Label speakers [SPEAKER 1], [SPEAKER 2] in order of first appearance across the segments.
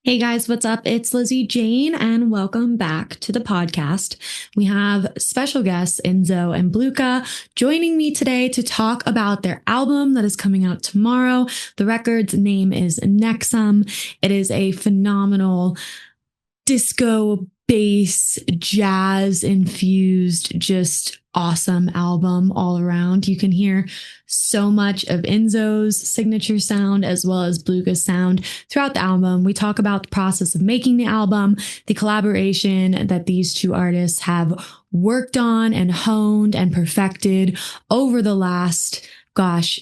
[SPEAKER 1] Hey guys, what's up? It's Lizzie Jane, and welcome back to the podcast. We have special guests INZO and Blookah joining me today to talk about their album that is coming out tomorrow. The record's name is NEXUM. It is a phenomenal disco bass jazz infused, just awesome album all around. You can hear so much of INZO's signature sound as well as Blookah's sound throughout the album. We talk about the process of making the album, the collaboration that these two artists have worked on and honed and perfected over the last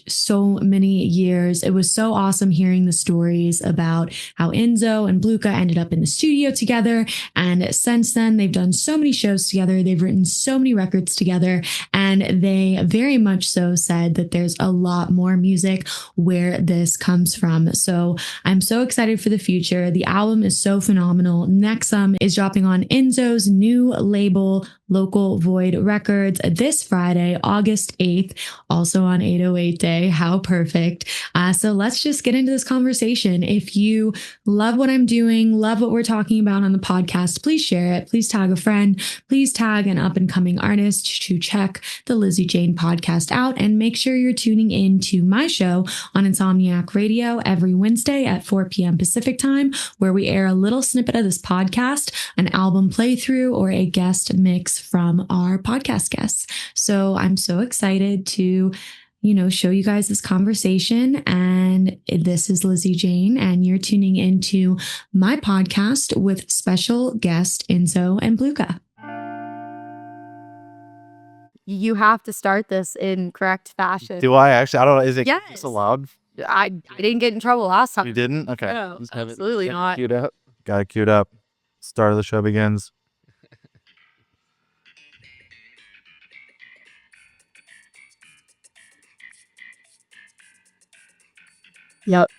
[SPEAKER 1] so many years. It was so awesome hearing the stories about how INZO and Blookah ended up in the studio together. And since then, they've done so many shows together. They've written so many records together. And they very much so said that there's a lot more music where this comes from. So I'm so excited for the future. The album is so phenomenal. NEXUM is dropping on INZO's new label, Local Void Records, this Friday, August 8th, also on 808 Day. How perfect. So let's just get into this conversation. If you love what I'm doing, love what we're talking about on the podcast, please share it. Please tag a friend. Please tag an up-and-coming artist to check the Lizzie Jane podcast out, and make sure you're tuning in to my show on Insomniac Radio every Wednesday at 4 p.m. Pacific time, where we air a little snippet of this podcast, an album playthrough, or a guest mix from our podcast guests. So I'm so excited to, show you guys this conversation. And this is Lizzie Jane, and you're tuning into my podcast with special guest INZO and Blookah.
[SPEAKER 2] You have to start this in correct fashion.
[SPEAKER 3] Do I actually? I don't know. Is it
[SPEAKER 2] Yes.
[SPEAKER 3] allowed?
[SPEAKER 2] I didn't get in trouble last time.
[SPEAKER 3] You didn't? Okay.
[SPEAKER 2] No,
[SPEAKER 3] Just have it
[SPEAKER 2] absolutely not.
[SPEAKER 3] queued up. Got it queued up. Start of the show begins.
[SPEAKER 2] Yep.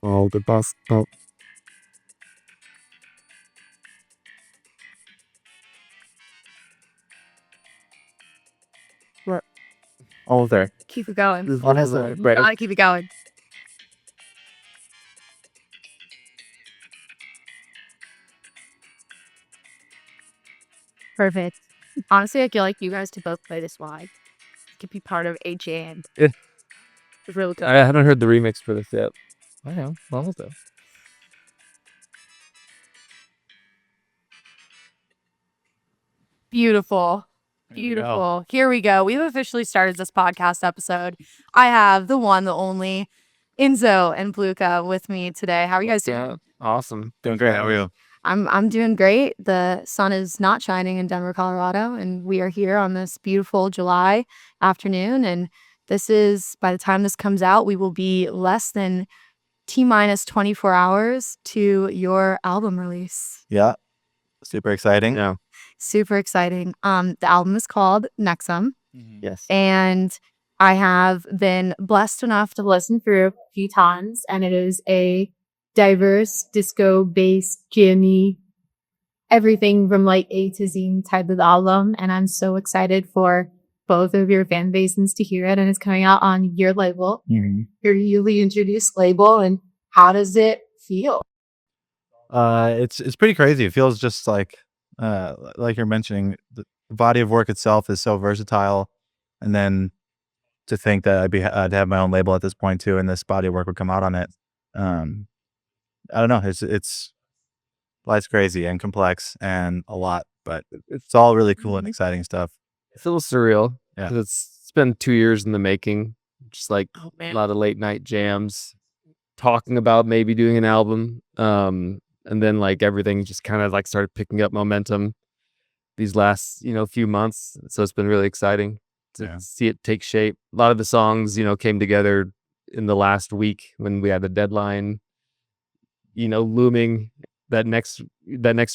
[SPEAKER 3] Oh, the bus. Oh. Right. All there.
[SPEAKER 2] Keep it going.
[SPEAKER 3] This one has a right.
[SPEAKER 2] Gotta keep it going. Perfect. Honestly, I feel like you guys to both play this live. It could be part of a jam.
[SPEAKER 4] Yeah.
[SPEAKER 2] It's really cool.
[SPEAKER 4] I haven't heard the remix for this yet. I know. Well, though.
[SPEAKER 2] Beautiful. Beautiful. Here we go. We've officially started this podcast episode. I have the one, the only INZO and Blookah with me today. How are you guys doing?
[SPEAKER 4] Yeah. Awesome.
[SPEAKER 3] Doing great. How are you?
[SPEAKER 2] I'm doing great. The sun is not shining in Denver, Colorado, and we are here on this beautiful July afternoon. And this is, by the time this comes out, we will be less than T-minus 24 hours to your album release.
[SPEAKER 3] Yeah. Super exciting.
[SPEAKER 4] Yeah.
[SPEAKER 2] Super exciting. The album is called NEXUM,
[SPEAKER 4] Yes.
[SPEAKER 2] and I have been blessed enough to listen through a few times, and it is a diverse disco-based, jammy, everything from like A to Z type of album. And I'm so excited for both of your fan bases to hear it. And it's coming out on your label, your newly introduced label. And how does it feel?
[SPEAKER 3] It's pretty crazy. It feels just like you're mentioning, the body of work itself is so versatile, and then to think that I'd have my own label at this point too, and this body of work would come out on it. I don't know. It's life's crazy and complex and a lot, but it's all really cool and exciting stuff.
[SPEAKER 4] It's a little surreal.
[SPEAKER 3] Yeah.
[SPEAKER 4] 'Cause it's been 2 years in the making. Just like
[SPEAKER 2] Oh,
[SPEAKER 4] a lot of late night jams, talking about maybe doing an album. And then like everything just kind of like started picking up momentum these last, few months. So it's been really exciting to see it take shape. A lot of the songs, came together in the last week when we had the deadline, looming that next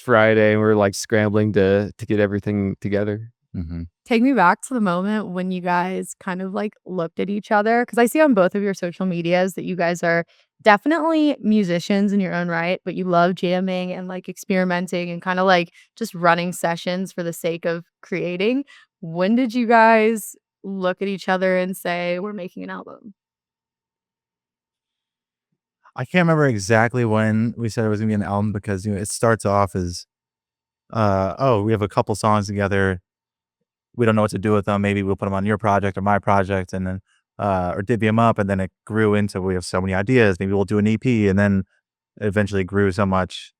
[SPEAKER 4] Friday, and we're like scrambling to get everything together.
[SPEAKER 3] Mm-hmm.
[SPEAKER 2] Take me back to the moment when you guys kind of like looked at each other, because I see on both of your social medias that you guys are definitely musicians in your own right, but you love jamming and like experimenting and kind of like just running sessions for the sake of creating. When did you guys look at each other and say, we're making an album?
[SPEAKER 3] I can't remember exactly when we said it was gonna be an album because it starts off as oh, we have a couple songs together. We don't know what to do with them. Maybe we'll put them on your project or my project, and then or divvy them up. And then it grew into we have so many ideas. Maybe we'll do an EP, and then it eventually grew so much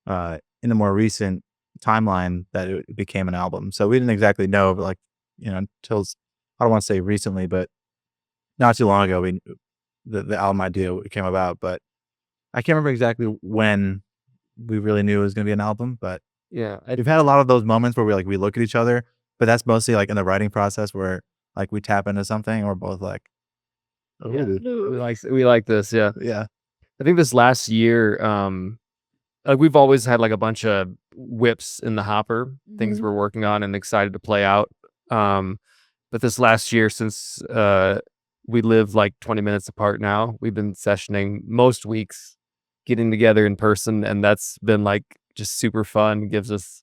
[SPEAKER 3] in the more recent timeline that it became an album. So we didn't exactly know, but until I don't want to say recently, but not too long ago, the album idea came about. But I can't remember exactly when we really knew it was going to be an album. But
[SPEAKER 4] Yeah,
[SPEAKER 3] we've had a lot of those moments where we look at each other, but that's mostly like in the writing process where like we tap into something and we're both like,
[SPEAKER 4] yeah,
[SPEAKER 3] "Ooh."
[SPEAKER 4] we like this. Yeah,
[SPEAKER 3] Yeah.
[SPEAKER 4] I think this last year, like we've always had like a bunch of whips in the hopper, things we're working on and excited to play out. But this last year, since we live like 20 minutes apart now, we've been sessioning most weeks, getting together in person, and that's been like just super fun. Gives us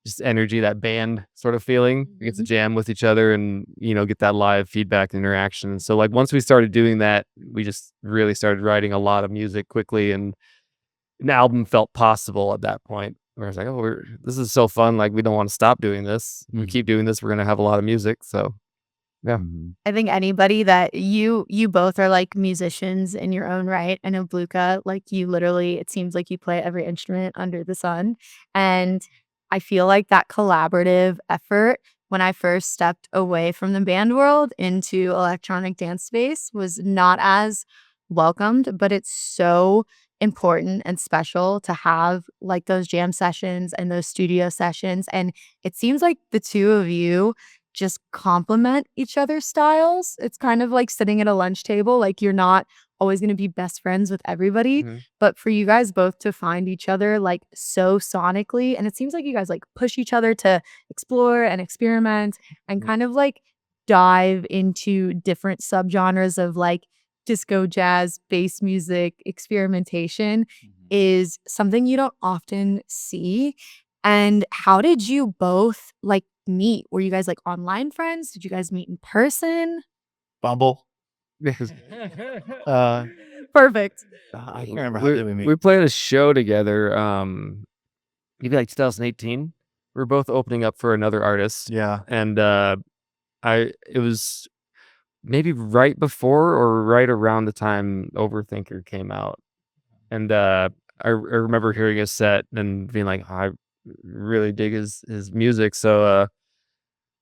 [SPEAKER 4] just energy, that band sort of feeling. We get to jam with each other and get that live feedback and interaction. And so like once we started doing that, we just really started writing a lot of music quickly, and an album felt possible at that point. Where I was like, oh, this is so fun. Like we don't want to stop doing this. We keep doing this, we're gonna have a lot of music. So yeah.
[SPEAKER 2] I think anybody that you both are like musicians in your own right. I know Blookah, like you literally, it seems like you play every instrument under the sun. And I feel like that collaborative effort when I first stepped away from the band world into electronic dance space was not as welcomed, but it's so important and special to have like those jam sessions and those studio sessions. And it seems like the two of you just complement each other's styles. It's kind of like sitting at a lunch table. Like you're not always going to be best friends with everybody, but for you guys both to find each other like so sonically, and it seems like you guys like push each other to explore and experiment and kind of like dive into different subgenres of like disco, jazz, bass music, experimentation is something you don't often see. And how did you both like meet? Were you guys like online friends? Did you guys meet in person?
[SPEAKER 3] Bumble. Uh,
[SPEAKER 2] Perfect.
[SPEAKER 3] I can't remember how did we meet.
[SPEAKER 4] We played a show together, maybe like 2018. We were both opening up for another artist.
[SPEAKER 3] Yeah.
[SPEAKER 4] And it was maybe right before or right around the time Overthinker came out. And I remember hearing his set and being like, I really dig his music. So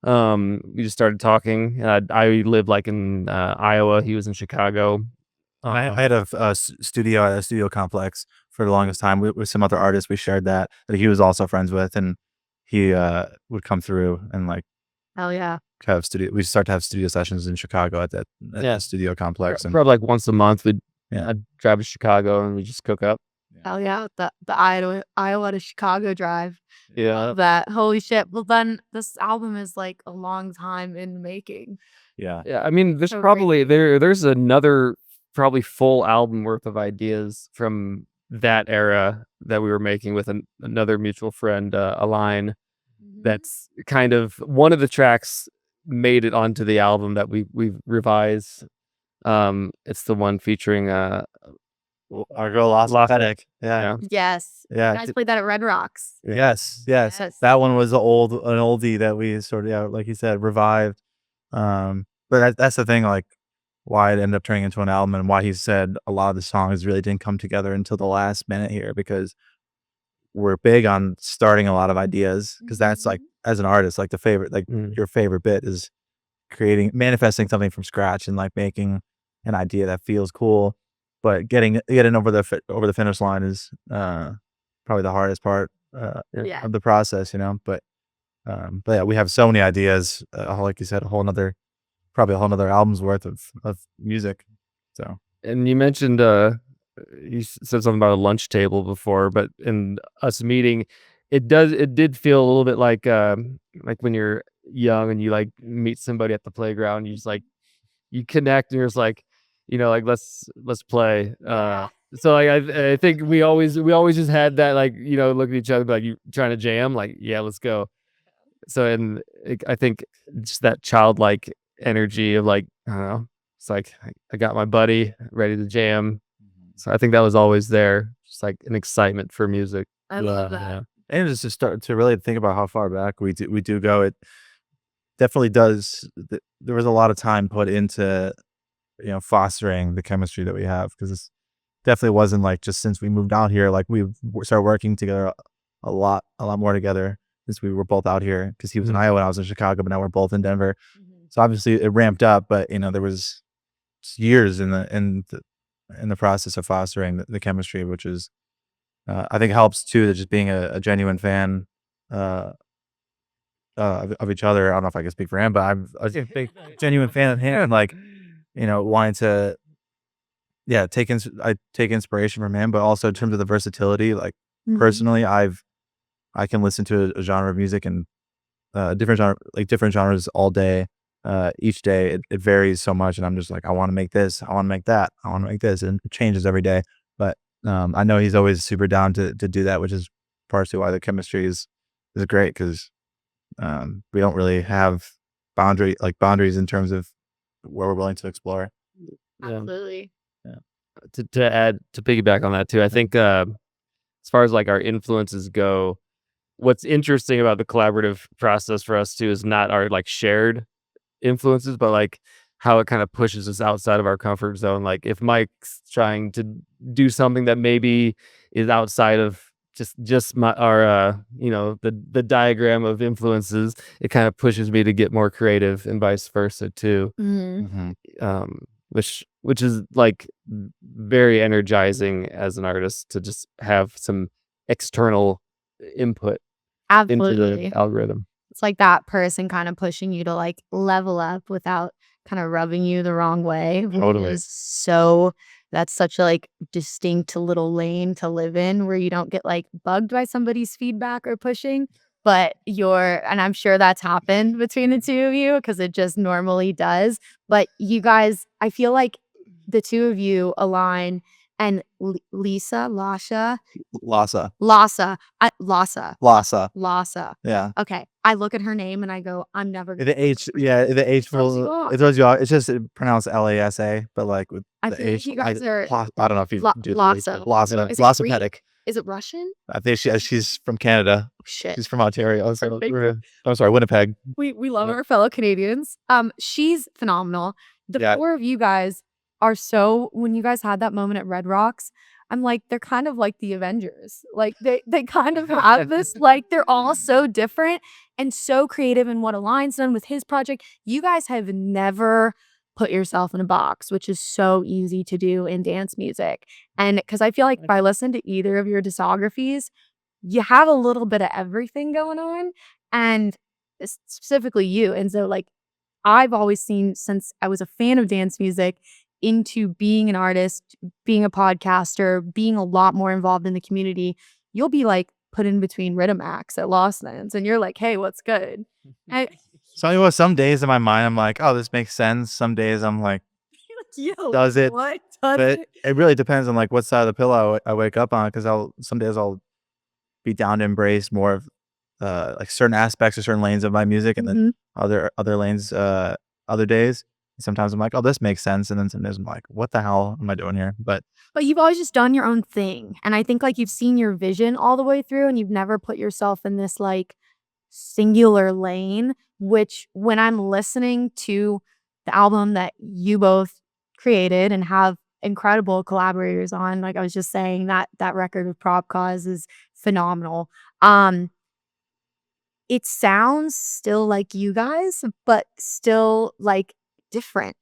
[SPEAKER 4] we just started talking. I live like in Iowa. He was in Chicago.
[SPEAKER 3] I had a studio at a studio complex for the longest time with some other artists. We shared that he was also friends with, and he would come through and like
[SPEAKER 2] Hell yeah.
[SPEAKER 3] have studio. We start to have studio sessions in Chicago at the studio complex, and
[SPEAKER 4] Probably like once a month I'd drive to Chicago and we just cook up.
[SPEAKER 2] Hell yeah. The Iowa to Chicago drive.
[SPEAKER 4] Yeah.
[SPEAKER 2] That holy shit. Well then this album is like a long time in the making.
[SPEAKER 3] yeah.
[SPEAKER 4] I mean, there's
[SPEAKER 2] So
[SPEAKER 4] probably there's another probably full album worth of ideas from that era that we were making with another mutual friend, Align. That's kind of one of the tracks made it onto the album that we've revised. It's the one featuring
[SPEAKER 3] Our girl Lost Pathetic. Yeah.
[SPEAKER 2] Yes.
[SPEAKER 3] Yeah.
[SPEAKER 2] You guys played that at Red Rocks.
[SPEAKER 3] Yes. That one was an oldie that we sort of, like you said, revived. But that's the thing, like why it ended up turning into an album and why he said a lot of the songs really didn't come together until the last minute here, because we're big on starting a lot of ideas, because that's like, as an artist, like the favorite, like your favorite bit is manifesting something from scratch and like making an idea that feels cool. But getting over the finish line is probably the hardest part of the process, But yeah, we have so many ideas. Like you said, probably a whole nother album's worth of music. So.
[SPEAKER 4] And you mentioned you said something about a lunch table before, but in us meeting, it did feel a little bit like when you're young and you like meet somebody at the playground, you just like you connect and you're just like, like let's play. So like I think we always just had that, like, look at each other like, you trying to jam, like, yeah, let's go. So I think just that childlike energy of like, I don't know, it's like I got my buddy ready to jam. So I think that was always there, just like an excitement for music.
[SPEAKER 2] I love that.
[SPEAKER 4] Yeah.
[SPEAKER 3] And just to start to really think about how far back we do go, it definitely does. There was a lot of time put into fostering the chemistry that we have, because it's definitely wasn't like just since we moved out here. Like we've started working together a lot more together since we were both out here, because he was in Iowa and I was in Chicago, but now we're both in Denver. So obviously it ramped up, but there was years in the process of fostering the chemistry, which is I think helps too, that just being a genuine fan of each other. I don't know if I can speak for him, but I'm a big genuine fan of him, and like wanting to I take inspiration from him, but also in terms of the versatility, like personally I can listen to a genre of music and different genres all day. Each day it varies so much, and I'm just like, I want to make this, I want to make that, I want to make this, and it changes every day. But I know he's always super down to do that, which is partially why the chemistry is great, because we don't really have boundaries in terms of where we're willing to explore.
[SPEAKER 4] Yeah.
[SPEAKER 2] Absolutely.
[SPEAKER 4] To add, to piggyback on that too, I think as far as like our influences go, what's interesting about the collaborative process for us too is not our like shared influences, but like how it kind of pushes us outside of our comfort zone. Like if Mike's trying to do something that maybe is outside of just our the diagram of influences, it kind of pushes me to get more creative, and vice versa too. Which is like very energizing as an artist, to just have some external input into
[SPEAKER 2] Absolutely.
[SPEAKER 4] the algorithm.
[SPEAKER 2] It's like that person kind of pushing you to like level up without kind of rubbing you the wrong way.
[SPEAKER 3] Totally.
[SPEAKER 2] That's such a like distinct little lane to live in, where you don't get like bugged by somebody's feedback or pushing, but and I'm sure that's happened between the two of you, because it just normally does. But you guys, I feel like the two of you align. And Lasa,
[SPEAKER 3] Yeah.
[SPEAKER 2] okay, I look at her name and I go, I'm never gonna.
[SPEAKER 3] The H will it throws you off. It's just pronounced Lasa, but like with
[SPEAKER 2] I
[SPEAKER 3] the
[SPEAKER 2] feel like
[SPEAKER 3] H,
[SPEAKER 2] you guys are
[SPEAKER 3] I don't know if you do
[SPEAKER 2] Lhasa.
[SPEAKER 3] Lhasa.
[SPEAKER 2] Is it
[SPEAKER 3] Lhasa
[SPEAKER 2] Greek?
[SPEAKER 3] Pedic.
[SPEAKER 2] Is it Russian?
[SPEAKER 3] I think she's from Canada.
[SPEAKER 2] Shit.
[SPEAKER 3] She's from Ontario.
[SPEAKER 2] Perfect.
[SPEAKER 3] I'm sorry, Winnipeg.
[SPEAKER 2] We love our fellow Canadians. She's phenomenal. The
[SPEAKER 3] Yeah.
[SPEAKER 2] four of you guys are when you guys had that moment at Red Rocks, I'm like, they're kind of like the Avengers. Like they kind of have this, like they're all so different and so creative in what Alion's done with his project. You guys have never put yourself in a box, which is so easy to do in dance music. And because I feel like if I listen to either of your discographies, you have a little bit of everything going on. And specifically you. And so like, I've always seen, since I was a fan of dance music, into being an artist, being a podcaster, being a lot more involved in the community, you'll be like put in between rhythm acts at Lost Lands, and you're like, hey, what's good?
[SPEAKER 3] So some days in my mind I'm like, oh, this makes sense. Some days I'm like, does it?
[SPEAKER 2] What
[SPEAKER 3] But it really depends on like what side of the pillow I wake up on, because some days I'll be down to embrace more of like certain aspects or certain lanes of my music, and then other lanes other days. Sometimes I'm like, oh, this makes sense, and then some days I'm like, what the hell am I doing here? But
[SPEAKER 2] you've always just done your own thing, and I think like you've seen your vision all the way through, and you've never put yourself in this like singular lane. Which when I'm listening to the album that you both created and have incredible collaborators on, like I was just saying, that record with Prop Cause is phenomenal. It sounds still like you guys, but still like different.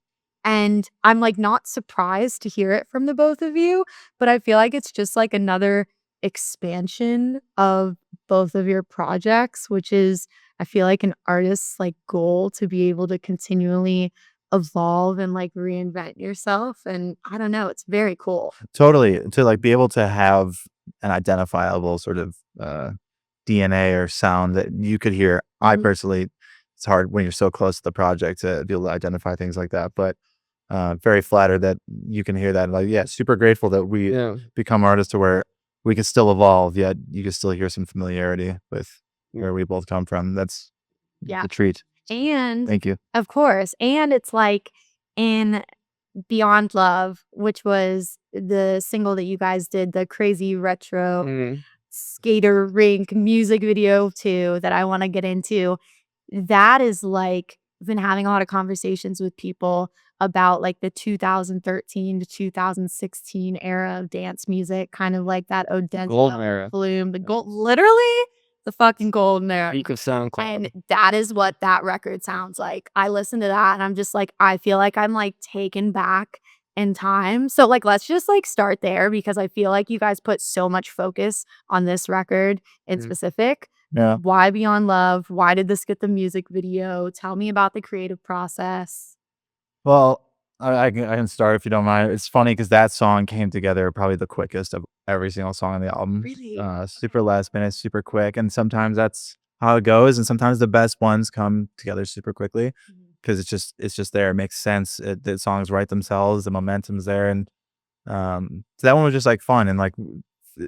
[SPEAKER 2] And I'm like not surprised to hear it from the both of you, but I feel like it's just like another expansion of both of your projects, which is, I feel like, an artist's like goal, to be able to continually evolve and like reinvent yourself. And I don't know, it's very cool.
[SPEAKER 3] Totally, to like be able to have an identifiable sort of DNA or sound that you could hear. I personally, it's hard when you're so close to the project to be able to identify things like that, but very flattered that you can hear that. Like, yeah, super grateful that we become artists to where we can still evolve, yet you can still hear some familiarity with where we both come from. That's the treat.
[SPEAKER 2] And
[SPEAKER 3] thank you.
[SPEAKER 2] Of course. And it's like, in Beyond Love, which was the single that you guys did, the crazy retro skater rink music video to, that I want to get into. That is like, I've been having a lot of conversations with people about like the 2013 to 2016 era of dance music, kind of like that
[SPEAKER 4] Golden era.
[SPEAKER 2] Bloom, the gold, literally the fucking golden era.
[SPEAKER 4] Peak of SoundCloud.
[SPEAKER 2] And that is what that record sounds like. I listen to that and I'm just like, I feel like I'm like taken back in time. So like, let's just like start there, because I feel like you guys put so much focus on this record in specific.
[SPEAKER 3] Yeah.
[SPEAKER 2] Why Beyond Love? Why did this get the music video? Tell me about the creative process.
[SPEAKER 3] Well, I can start if you don't mind. It's funny because that song came together probably the quickest of every single song on the album.
[SPEAKER 2] Really?
[SPEAKER 3] Super last minute, super quick, and sometimes that's how it goes. And sometimes the best ones come together super quickly because it's just there. It makes sense. The songs write themselves. The momentum's there, and so that one was just like fun and like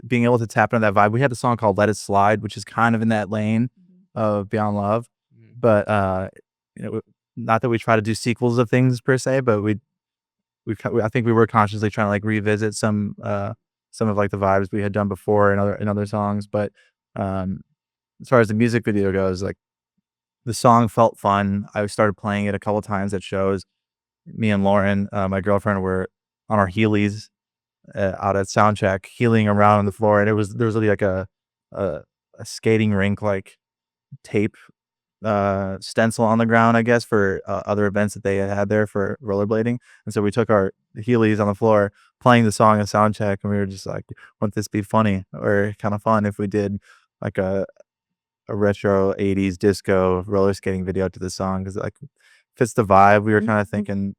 [SPEAKER 3] being able to tap into that vibe. We had a song called "Let It Slide," which is kind of in that lane of Beyond Love, but not that we try to do sequels of things per se, but I think we were consciously trying to like revisit some of like the vibes we had done before in other songs. But as far as the music video goes, like the song felt fun. I started playing it a couple times at shows. Me and Lauren, my girlfriend, were on our Heelys out at soundcheck, heeling around on the floor, and there was really like a skating rink like tape stencil on the ground, I guess, for other events that they had there for rollerblading. And so we took our Heelys on the floor, playing the song at soundcheck, and we were just like, wouldn't this be funny or kind of fun if we did like a retro 80s disco roller skating video to the song, because like fits the vibe. We were kind of thinking,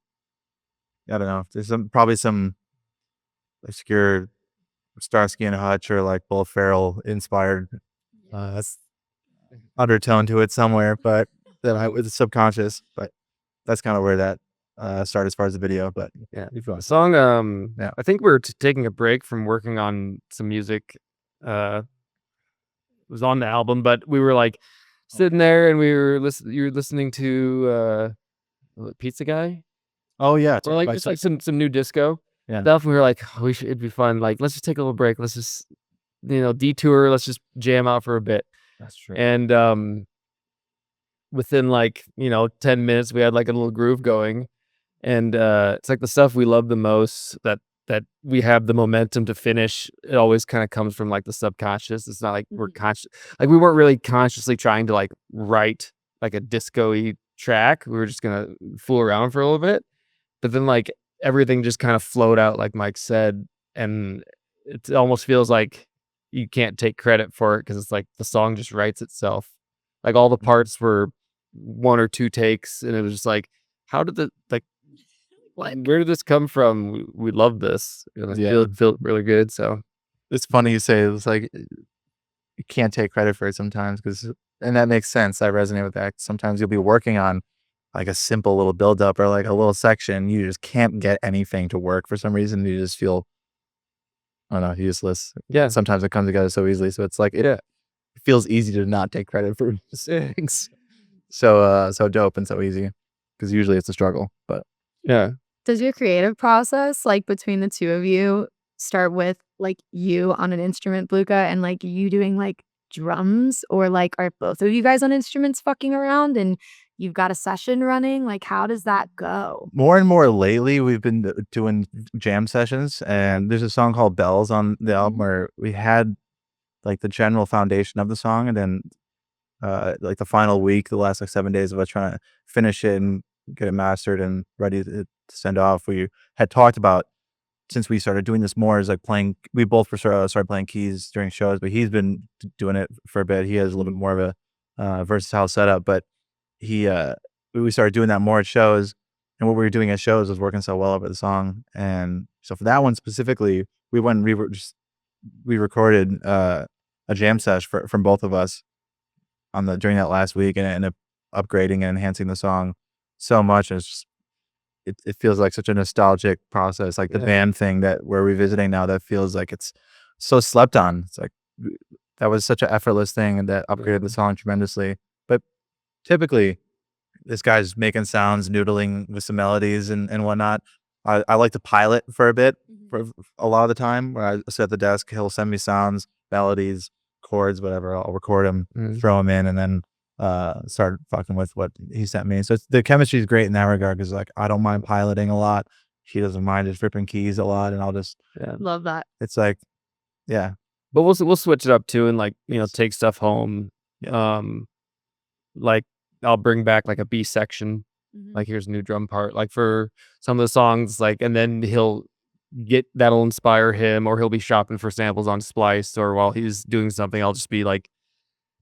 [SPEAKER 3] I don't know, there's probably some obscure Starsky and Hutch or like Will Ferrell inspired undertone to it somewhere, but that I was subconscious. But that's kind of where that started as far as the video. But
[SPEAKER 4] yeah, the song. I think we were taking a break from working on some music. It was on the album, but we were like sitting there and we were you were listening to Pizza Guy.
[SPEAKER 3] Oh yeah,
[SPEAKER 4] or like just like some new disco
[SPEAKER 3] Yeah.
[SPEAKER 4] stuff. We were like, oh, it'd be fun. Like, let's just take a little break. Let's just detour. Let's just jam out for a bit.
[SPEAKER 3] That's true.
[SPEAKER 4] And within like 10 minutes, we had like a little groove going, and it's like the stuff we love the most that we have the momentum to finish. It always kind of comes from like the subconscious. It's not like we're conscious, like we weren't really consciously trying to like write like a disco-y track. We were just gonna fool around for a little bit, but then like everything just kind of flowed out, like Mike said, and it almost feels like you can't take credit for it because it's like the song just writes itself. Like all the parts were one or two takes, and it was just like, how did where did this come from? We love this. It felt really good. So
[SPEAKER 3] it's funny you say it's like you can't take credit for it sometimes, and that makes sense. I resonate with that. Sometimes you'll be working on like a simple little buildup or like a little section. You just can't get anything to work for some reason. You just feel, I don't know, useless.
[SPEAKER 4] Yeah.
[SPEAKER 3] Sometimes it comes together so easily. So it's like, it feels easy to not take credit for things. So dope and so easy, because usually it's a struggle, but
[SPEAKER 4] yeah.
[SPEAKER 2] Does your creative process, like between the two of you, start with like you on an instrument, Blookah, and like you doing like drums, or like are both of you guys on instruments fucking around and you've got a session running? Like, how does that go?
[SPEAKER 3] more and more lately we've been doing jam sessions, and there's a song called Bells on the album where we had like the general foundation of the song, and then like the final week, the last like 7 days of us trying to finish it and get it mastered and ready to send off, we had talked about, since we started doing this more, is like playing, we both started playing keys during shows, but he's been doing it for a bit. He has a little bit more of a versatile setup, but we started doing that more at shows, and what we were doing at shows was working so well over the song. And so for that one specifically, we recorded a jam sesh from both of us during that last week, and ended up upgrading and enhancing the song so much. And it's just, it feels like such a nostalgic process, like the band thing that we're revisiting now, that feels like it's so slept on. It's like that was such an effortless thing, and that upgraded the song tremendously. But typically this guy's making sounds, noodling with some melodies and whatnot. I like to pilot for a bit for a lot of the time. Where I sit at the desk, he'll send me sounds, melodies, chords, whatever. I'll record them, throw them in, and then start fucking with what he sent me. So the chemistry is great in that regard because like I don't mind piloting a lot. She doesn't mind just ripping keys a lot, and I'll just
[SPEAKER 2] Love that.
[SPEAKER 3] it's like
[SPEAKER 4] But we'll switch it up too, and like take stuff home.
[SPEAKER 3] Yeah.
[SPEAKER 4] Like I'll bring back like a B section. Like here's a new drum part. Like for some of the songs, like and then that'll inspire him, or he'll be shopping for samples on Splice, or while he's doing something, I'll just be like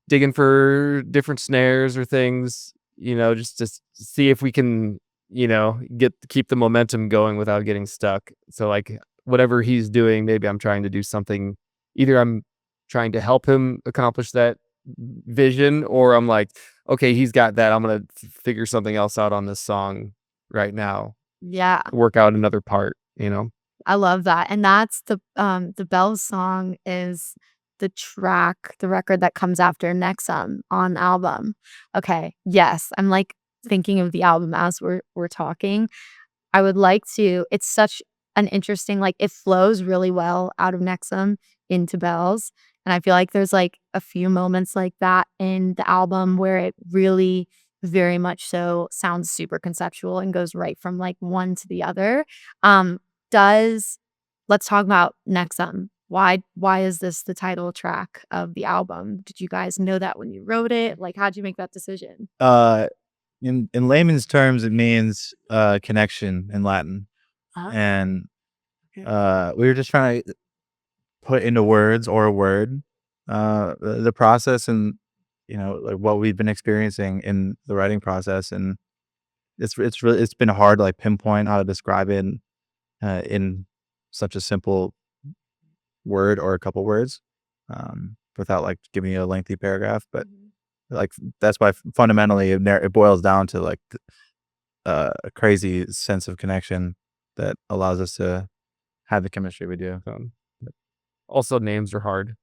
[SPEAKER 4] digging for different snares or things. Just to see if we can keep the momentum going without getting stuck. So like whatever he's doing, maybe I'm trying to do something. Either I'm trying to help him accomplish that vision, or I'm like, okay, he's got that. I'm gonna figure something else out on this song right now.
[SPEAKER 2] Yeah,
[SPEAKER 4] work out another part.
[SPEAKER 2] I love that. And that's the Bells song is the record that comes after NEXUM on album. Okay, yes, I'm like thinking of the album as we're talking. I would like to. It's such an interesting, like it flows really well out of NEXUM into Bells. And I feel like there's like a few moments like that in the album where it really very much so sounds super conceptual and goes right from like one to the other. Let's talk about NEXUM. Why is this the title track of the album? Did you guys know that when you wrote it? Like, how'd you make that decision?
[SPEAKER 3] In layman's terms, it means connection in Latin, and we were just trying to put into words or a word the process and like what we've been experiencing in the writing process, and it's been hard to like pinpoint how to describe it in such a simple word or a couple words without like giving you a lengthy paragraph, but like that's why fundamentally it boils down to like a crazy sense of connection that allows us to have the chemistry we do.
[SPEAKER 4] Also, names are hard.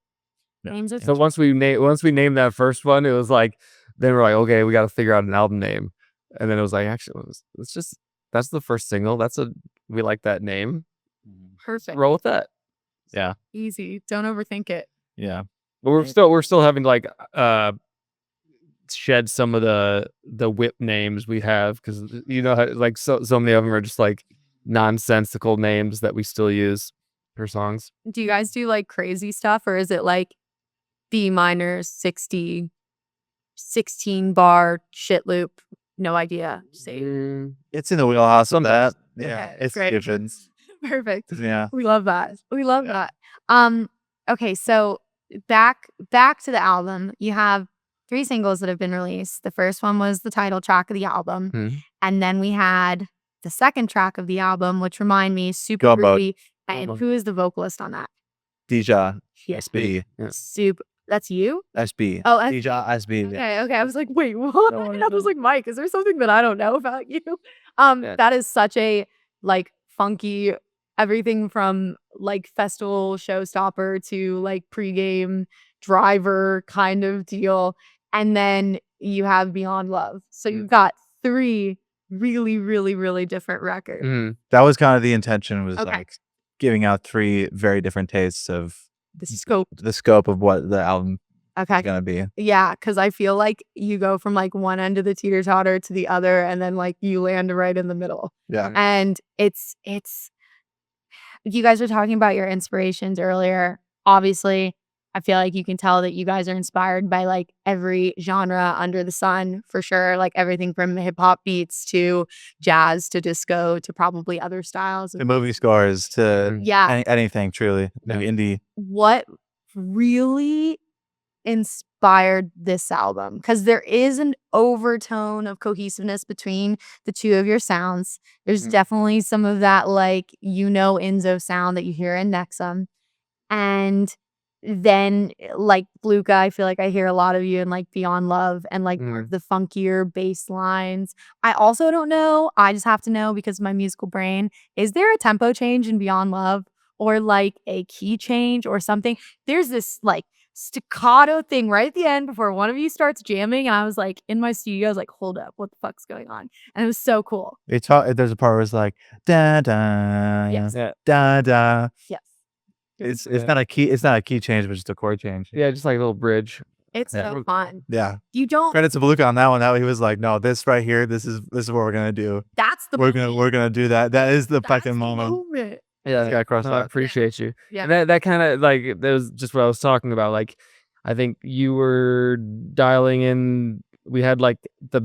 [SPEAKER 2] Names are
[SPEAKER 4] So once we named that first one, it was like, then we're like, okay, we got to figure out an album name, and then it was like, actually, that's the first single. We like that name.
[SPEAKER 2] perfect.
[SPEAKER 4] Roll with that.
[SPEAKER 3] Yeah,
[SPEAKER 2] Easy. Don't overthink it.
[SPEAKER 3] yeah.
[SPEAKER 4] But we're still having like shed some of the whip names we have, because how, like so many of them are just like nonsensical names that we still use for songs.
[SPEAKER 2] Do you guys do like crazy stuff, or is it like B minor 16 bar shit loop? No idea.
[SPEAKER 3] It's in the wheelhouse of that. Yeah,
[SPEAKER 2] Okay,
[SPEAKER 3] it's
[SPEAKER 2] great.
[SPEAKER 3] given.
[SPEAKER 2] Perfect.
[SPEAKER 3] Yeah,
[SPEAKER 2] We love that. That. Okay, so back to the album. You have 3 singles that have been released. The first one was the title track of the album. And then we had the second track of the album, which remind me, super
[SPEAKER 3] Go Mode.
[SPEAKER 2] groovy. And who is the vocalist on that?
[SPEAKER 3] Deja
[SPEAKER 2] Yes.
[SPEAKER 3] SB.
[SPEAKER 2] Super. That's you?
[SPEAKER 3] SB.
[SPEAKER 2] Oh,
[SPEAKER 3] Deja SB.
[SPEAKER 2] Okay. I was like, wait, what? And I was like, Mike, is there something that I don't know about you? That is such a like funky, everything from like festival showstopper to like pregame driver kind of deal. And then you have Beyond Love. So you've got 3 really, really, really different records.
[SPEAKER 3] That was kind of the intention, was
[SPEAKER 2] Okay.
[SPEAKER 3] like giving out 3 very different tastes of
[SPEAKER 2] The scope.
[SPEAKER 3] of what the album is
[SPEAKER 2] Okay.
[SPEAKER 3] gonna be.
[SPEAKER 2] Yeah, because I feel like you go from like one end of the teeter-totter to the other, and then like you land right in the middle.
[SPEAKER 3] Yeah.
[SPEAKER 2] And it's you guys were talking about your inspirations earlier. Obviously, I feel like you can tell that you guys are inspired by like every genre under the sun, for sure. Like everything from hip hop beats to jazz to disco to probably other styles.
[SPEAKER 3] The movie scores to
[SPEAKER 2] Yeah.
[SPEAKER 3] anything truly. Like indie.
[SPEAKER 2] What really inspired this album? Because there is an overtone of cohesiveness between the two of your sounds. There's definitely some of that like INZO sound that you hear in NEXUM, and then like Blookah, I feel like I hear a lot of you in like Beyond Love and like more of the funkier bass lines. I also don't know, I just have to know because of my musical brain, is there a tempo change in Beyond Love or like a key change or something? There's this like staccato thing right at the end before one of you starts jamming. And I was like in my studio, I was like, hold up, what the fuck's going on? And it was so cool.
[SPEAKER 3] There's a part where it's like da da
[SPEAKER 2] Yes.
[SPEAKER 4] Yeah.
[SPEAKER 3] da da.
[SPEAKER 2] Yes.
[SPEAKER 3] It's not a key change, but just a chord change.
[SPEAKER 4] Yeah, just like a little bridge.
[SPEAKER 2] It's
[SPEAKER 3] Yeah.
[SPEAKER 2] so fun.
[SPEAKER 3] Yeah.
[SPEAKER 2] You don't.
[SPEAKER 3] Credit to Blookah on that one. Now he was like, no, this right here, this is what we're gonna do.
[SPEAKER 2] That's the.
[SPEAKER 3] We're gonna do that. That is the
[SPEAKER 2] That's
[SPEAKER 3] fucking
[SPEAKER 2] the
[SPEAKER 3] moment.
[SPEAKER 2] moment.
[SPEAKER 4] Yeah,
[SPEAKER 3] Gotta cross
[SPEAKER 4] no, I
[SPEAKER 3] that.
[SPEAKER 4] appreciate you.
[SPEAKER 2] Yeah.
[SPEAKER 4] And that kind of like that was just what I was talking about. Like, I think you were dialing in. We had like the